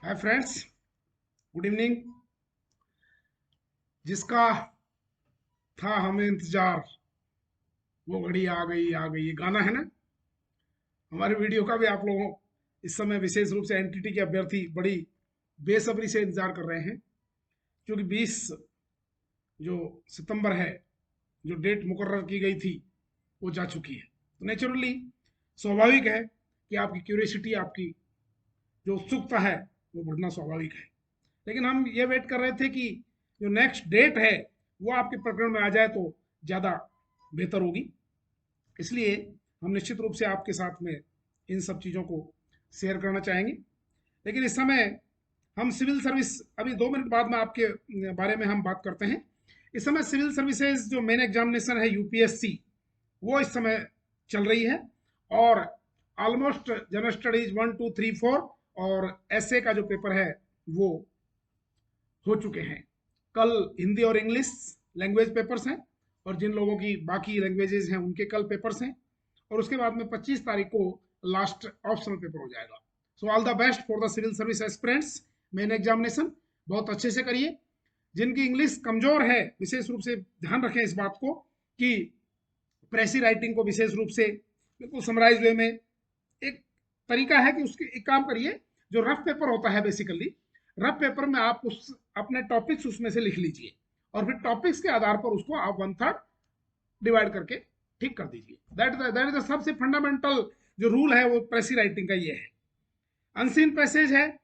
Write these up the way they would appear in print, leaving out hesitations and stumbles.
Hi friends, good evening. जिसका था हमें इंतजार, वो घड़ी आ गई, ये गाना है ना। हमारे वीडियो का भी आप लोगों इस समय विशेष रूप से एनटीटी के अभ्यर्थी बड़ी बेसब्री से इंतजार कर रहे हैं, क्योंकि 20 जो सितंबर है, जो डेट मुकर्रर की गई थी, वो जा चुकी है। तो नेचुरली स्वाभाविक है कि आपकी क्यूरियोसिटी, आपकी जो उत्सुकता है, वो बढ़ना स्वाभाविक है। लेकिन हम ये वेट कर रहे थे कि जो नेक्स्ट डेट है वो आपके प्रकरण में आ जाए तो ज़्यादा बेहतर होगी। इसलिए हम निश्चित रूप से आपके साथ में इन सब चीज़ों को शेयर करना चाहेंगे। लेकिन इस समय हम सिविल सर्विस, अभी 2 मिनट बाद में आपके बारे में हम बात करते हैं। इस समय सिविल सर्विसेज जो मेन एग्जामिनेशन है यूपीएससी, वो इस समय चल रही है। और ऑलमोस्ट जनरल स्टडीज 1, 2, 3, 4 और एसए का जो पेपर है वो हो चुके हैं। कल हिंदी और इंग्लिश लैंग्वेज पेपर्स हैं, और जिन लोगों की बाकी लैंग्वेजेस हैं उनके कल पेपर्स हैं। और उसके बाद में 25 तारीख को लास्ट ऑप्शनल पेपर हो जाएगा। So all the best for the civil service aspirants. Main examination बहुत अच्छे से करिए। जिनकी इंग्लिश कमजोर है, विशेष रूप से ध्यान रखें इस बात को कि प्रेसी राइटिंग को विशेष रूप से बिल्कुल समराइज वे में, एक तरीका है कि उसके एक काम करिए, जो रफ पेपर होता है बेसिकली, रफ पेपर में आप उस अपने टॉपिक्स उसमें से लिख लीजिए, और फिर टॉपिक्स के आधार पर उसको आप 1/3 डिवाइड करके ठीक कर दीजिए। दैट इज द सबसे फंडामेंटल जो रूल है वो प्रेसी राइटिंग का ये है। अनसीन पैसेज है,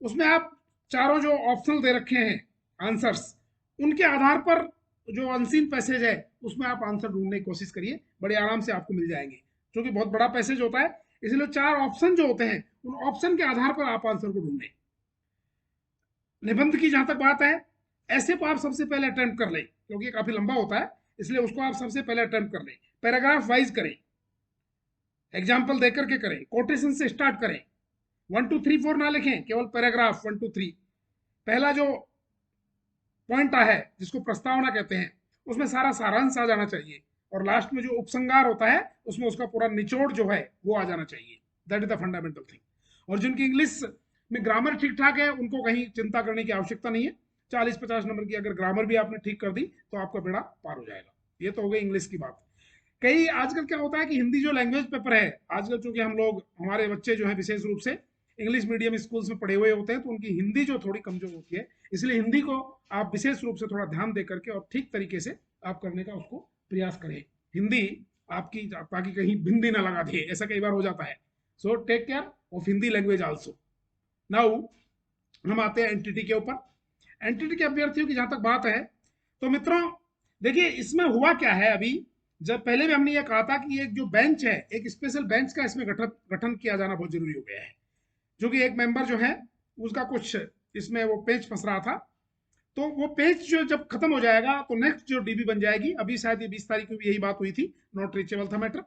उसमें आप चारों जो ऑप्शनल दे रखे हैं आंसर्स, उनके आधार पर जो अनसीन पैसेज है उसमें आप आंसर ढूंढने की कोशिश करिए, बड़े आराम से आपको मिल जाएंगे। क्योंकि बहुत बड़ा पैसेज होता है, इसलिए 4 ऑप्शन जो होते हैं उन ऑप्शन के आधार पर आप आंसर को ढूंढें। निबंध की जहां तक बात है, ऐसे को आप सबसे पहले अटेम्प्ट कर लें, क्योंकि काफी लंबा होता है, इसलिए उसको आप सबसे पहले अटेम्प्ट कर लें। पैराग्राफ वाइज करें, एग्जाम्पल देकर के करें, कोटेशन से स्टार्ट करें। 1, 2, 3, 4 ना लिखें, केवल पैराग्राफ 1, 2, 3। पहला जो पॉइंट है जिसको प्रस्तावना कहते हैं, उसमें सारा सारांश आ जाना चाहिए, और लास्ट में जो उपसंगार होता है उसमें उसका पूरा निचोड़ जो है वो आ जाना चाहिए। That is the fundamental thing. और जिनकी इंग्लिश में ग्रामर ठीक ठाक है, उनको कहीं चिंता करने की आवश्यकता नहीं है। 40-50 नंबर की अगर ग्रामर भी आपने ठीक कर दी तो आपका बेड़ा पार हो जाएगा। ये तो हो गई इंग्लिश की बात। कई आजकल क्या होता है कि हिंदी जो लैंग्वेज पेपर है, आजकल चूंकि हम लोग, हमारे बच्चे जो है विशेष रूप से इंग्लिश मीडियम स्कूल्स में पढ़े हुए होते हैं, तो उनकी हिंदी जो थोड़ी कमजोर होती है, इसलिए हिंदी को आप विशेष रूप से थोड़ा ध्यान दे करके और ठीक तरीके से आप करने का उसको प्रयास करें। हिंदी आपकी, ताकि कहीं भिंदी ना लगा दे, ऐसा कई बार हो जाता है। So take care of Hindi language also. Now हम आते हैं एनटीटी के ऊपर। एनटीटी के अभ्यर्थियों की जहां तक बात है, तो मित्रों देखिए इसमें हुआ क्या है। अभी जब पहले भी हमने ये कहा था कि एक जो बेंच है, एक स्पेशल बेंच का इसमें गठन किया जाना बहुत जरूरी हो गया है। जो कि एक मेंबर जो है उसका कुछ इसमें वो पेज फंस रहा था, तो वो पेज जो जब खत्म हो जाएगा तो नेक्स्ट जो डीबी बन जाएगी, अभी शायद ये 20 तारीख को भी यही बात हुई थी, नॉट रीचेबल था मैटर।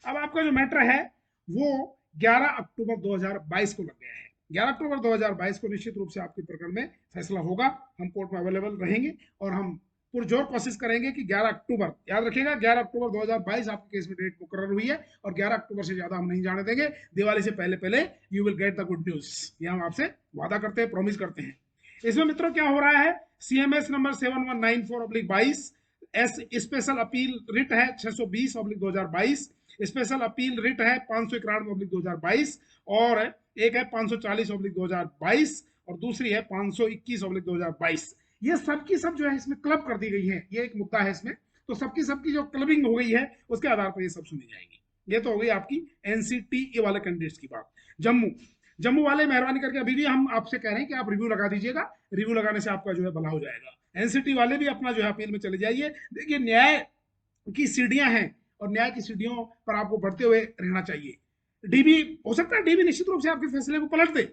अब आपका जो मैटर है वो 11 अक्टूबर 2022 को लग गया है। 11 अक्टूबर 2022 को निश्चित रूप से आपके प्रकरण में फैसला होगा। हम कोर्ट में अवेलेबल रहेंगे और हम पुरजोर कोशिश करेंगे कि 11 अक्टूबर, याद रखिएगा 11 अक्टूबर 2022 आपके केस में डेट मुकर्रर हुई है, और 11 अक्टूबर से ज्यादा हम नहीं जाने देंगे। दिवाली से पहले पहले you will get the good news, ये हम आपसे वादा करते हैं, प्रॉमिस करते हैं। इसमें मित्रों क्या हो रहा है, CMS number 7194/22, S special appeal writ है 620/2022, स्पेशल अपील रिट है 591/2022, और एक है 540/2022, और दूसरी है 521/2022। ये सबकी सब जो है इसमें क्लब कर दी गई है, ये एक मुद्दा है इसमें। तो सबकी जो क्लबिंग हो गई है उसके आधार पर ये सब सुनी जाएगी। ये तो हो गई आपकी एनसीटीए वाले कैंडिडेट्स की बात। जम्मू वाले मेहरबानी करके अभी भी हम आपसे कह रहे हैं कि आप रिव्यू लगा दीजिएगा, रिव्यू लगाने से आपका जो है भला हो जाएगा। एनसीटी वाले भी अपना जो है अपील में चले जाइए। देखिए न्याय की सीढ़ियां हैं, और न्याय की सीढ़ियों पर आपको बढ़ते हुए रहना चाहिए। डीबी हो सकता है डीबी निश्चित रूप से आपके फैसले को पलट दे,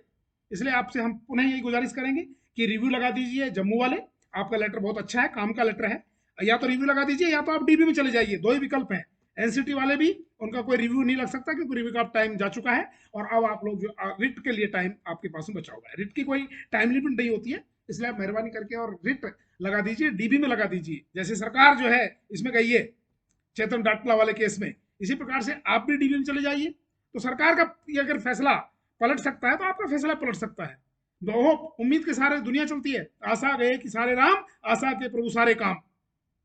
इसलिए आपसे हम पुनः यही गुजारिश करेंगे कि रिव्यू लगा दीजिए। जम्मू वाले, आपका लेटर बहुत अच्छा है, काम का लेटर है, या तो रिव्यू लगा दीजिए या तो आप डीबी में चले जाइए, दो ही विकल्प है। एनसीटी वाले भी, उनका कोई रिव्यू नहीं लग सकता क्योंकि रिव्यू का टाइम जा चुका है, और अब आप लोग जो रिट के लिए टाइम आपके पास में बचा हुआ है। रिट की कोई टाइम लिमिट नहीं होती है, इसलिए आप मेहरबानी करके और रिट लगा दीजिए, डीबी में लगा दीजिए। जैसे सरकार जो है इसमें गई है चेतन डाटला वाले केस में, इसी प्रकार से आप भी डीबी में चले जाइए। तो सरकार का ये अगर फैसला पलट सकता है तो आपका फैसला पलट सकता है। होप, उम्मीद के सारे दुनिया चलती है, आशा गए कि सारे राम, आशा के प्रभु सारे काम।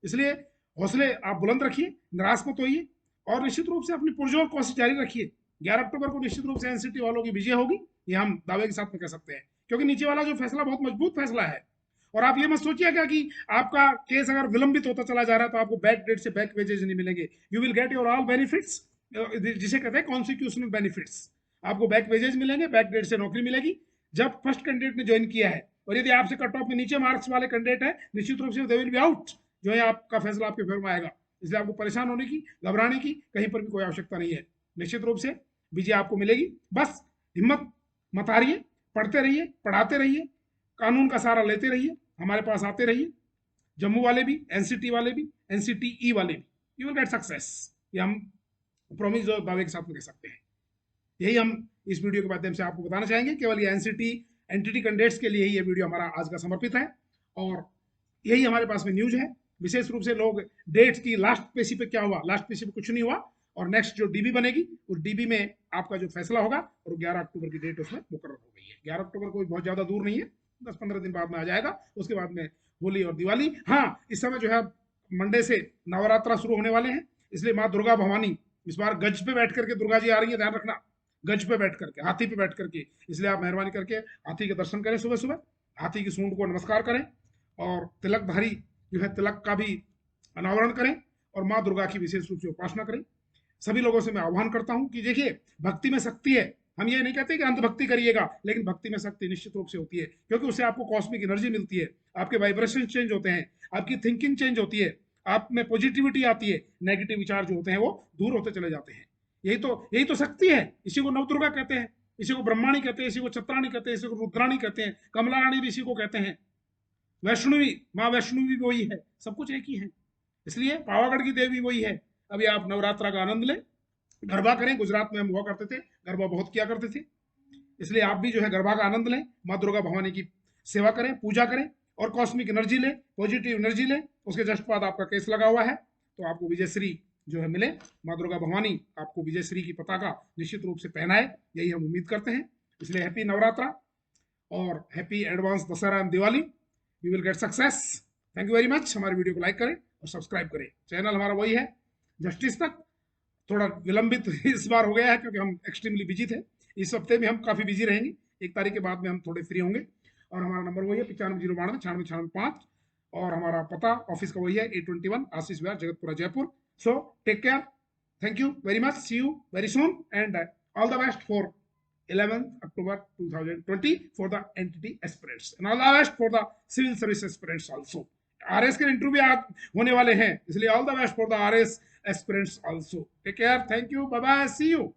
इसलिए हौसले आप बुलंद रखिए, निराश मत होइए, और निश्चित रूप से अपनी पुरजोर कोशिश जारी रखिए। 11 अक्टूबर को निश्चित रूप से एनसीटी वालों की विजय होगी, ये हम दावे के साथ में कह सकते हैं, क्योंकि नीचे वाला जो फैसला बहुत मजबूत फैसला है। और आप ये मत सोचिएगा कि आपका केस अगर विलंबित होता चला जा रहा है तो आपको बैक डेट से बैक वेजेज नहीं मिलेंगे। You will get your all benefits, जिसे कहते हैं कॉन्स्टिट्यूशनल बेनिफिट्स। आपको बैक वेजेज मिलेंगे, बैक डेट से नौकरी मिलेगी जब फर्स्ट कैंडिडेट ने ज्वाइन किया है। और यदि आपसे कट ऑफ में नीचे मार्क्स वाले कैंडिडेट है, निश्चित रूप से दे विल बी आउट, जो है आपका फैसला आपके फेवर में आएगा। इसलिए आपको परेशान होने की, घबराने की कहीं पर भी कोई आवश्यकता नहीं है। निश्चित रूप से विजय आपको मिलेगी, बस हिम्मत मत हारिए, पढ़ते रहिए, पढ़ाते रहिए, कानून का सहारा लेते रहिए, हमारे पास आते रहिए। जम्मू वाले भी, एनसीटी वाले भी, एनसीटीई वाले भी, यू विल गेट सक्सेस। ये हम प्रॉमिस जो दावे के साथ में कह सकते हैं। यही हम इस वीडियो के माध्यम से आपको बताना चाहेंगे। केवल ये एनसीटी एंटिटी कैंडिडेट्स के लिए ही ये वीडियो हमारा आज का समर्पित है, और यही हमारे पास में न्यूज है। विशेष रूप से लोग डेट्स की लास्ट पेशी पे क्या हुआ, लास्ट पेशी पे कुछ नहीं हुआ, और नेक्स्ट जो डीबी बनेगी उस डीबी में आपका जो फैसला होगा, और 11 अक्टूबर की डेट उसमें मुकर्रर हो गई है। 11 अक्टूबर कोई बहुत ज्यादा दूर नहीं है, 10-15 दिन बाद में आ जाएगा। उसके बाद में होली और दिवाली। हाँ, इस समय जो है मंडे से नवरात्रा शुरू होने वाले हैं, इसलिए माँ दुर्गा भवानी इस बार गज पे बैठ करके दुर्गा जी आ रही है, ध्यान रखना, गज पे बैठ करके, हाथी पे बैठ करके। इसलिए आप मेहरबानी करके हाथी के दर्शन करें सुबह सुबह, हाथी की सूंड को नमस्कार करें, और तिलकधारी जो है तिलक का भी अनावरण करें, और माँ दुर्गा की विशेष रूप से उपासना करें। सभी लोगों से मैं आह्वान करता हूं कि देखिए, भक्ति में शक्ति है। हम ये नहीं कहते कि अंधभक्ति करिएगा, लेकिन भक्ति में शक्ति निश्चित रूप से होती है, क्योंकि उससे आपको कॉस्मिक एनर्जी मिलती है, आपके वाइब्रेशन चेंज होते हैं, आपकी थिंकिंग चेंज होती है, आप में पॉजिटिविटी आती है, नेगेटिव विचार जो होते हैं वो दूर होते चले जाते हैं। यही तो शक्ति है। इसी को नवदुर्गा कहते हैं, इसी को ब्रह्माणी कहते हैं, इसी को चत्राणी कहते हैं, इसी को रुद्राणी कहते हैं, कमला रानी भी इसी को कहते हैं, वैष्णवी, माँ वैष्णवी भी वही है, सब कुछ एक ही है। इसलिए पावागढ़ की देवी वही है। अभी आप नवरात्रा का आनंद लें, गरबा करें। गुजरात में हम हुआ करते थे, गरबा बहुत किया करते थे, इसलिए आप भी जो है गरबा का आनंद लें, माँ दुर्गा भवानी की सेवा करें, पूजा करें, और कॉस्मिक एनर्जी लें, पॉजिटिव एनर्जी लें। उसके जस्ट बाद आपका केस लगा हुआ है, तो आपको विजयश्री जो है मिले। माँ दुर्गा भवानी आपको विजयश्री की पताका निश्चित रूप से पहनाए, यही हम उम्मीद करते हैं। इसलिए हैप्पी नवरात्रा और happy advance Dussehra and Diwali. You will get success. Thank you very much. हमारे वीडियो को लाइक करें और सब्सक्राइब करें। चैनल हमारा वही है, जस्टिस तक। थोड़ा विलंबित इस बार हो गया है क्योंकि हम एक्सट्रीमली बिजी थे। इस हफ्ते में हम काफी बिजी रहेंगे, 1 तारीख के बाद में हम थोड़े फ्री होंगे। और हमारा नंबर वही है 9509969695, और हमारा पता ऑफिस का वही है 821 Ashish Vihar, Jagatpura, Jaipur. So take care, thank you very much, see you very soon, and all the best for 11th October 2020 for the entity aspirants, and all the best for the civil service aspirants also. RS के interview आज होने वाले हैं, इसलिए all the best for the RS aspirants also. Take care, thank you, bye bye, see you.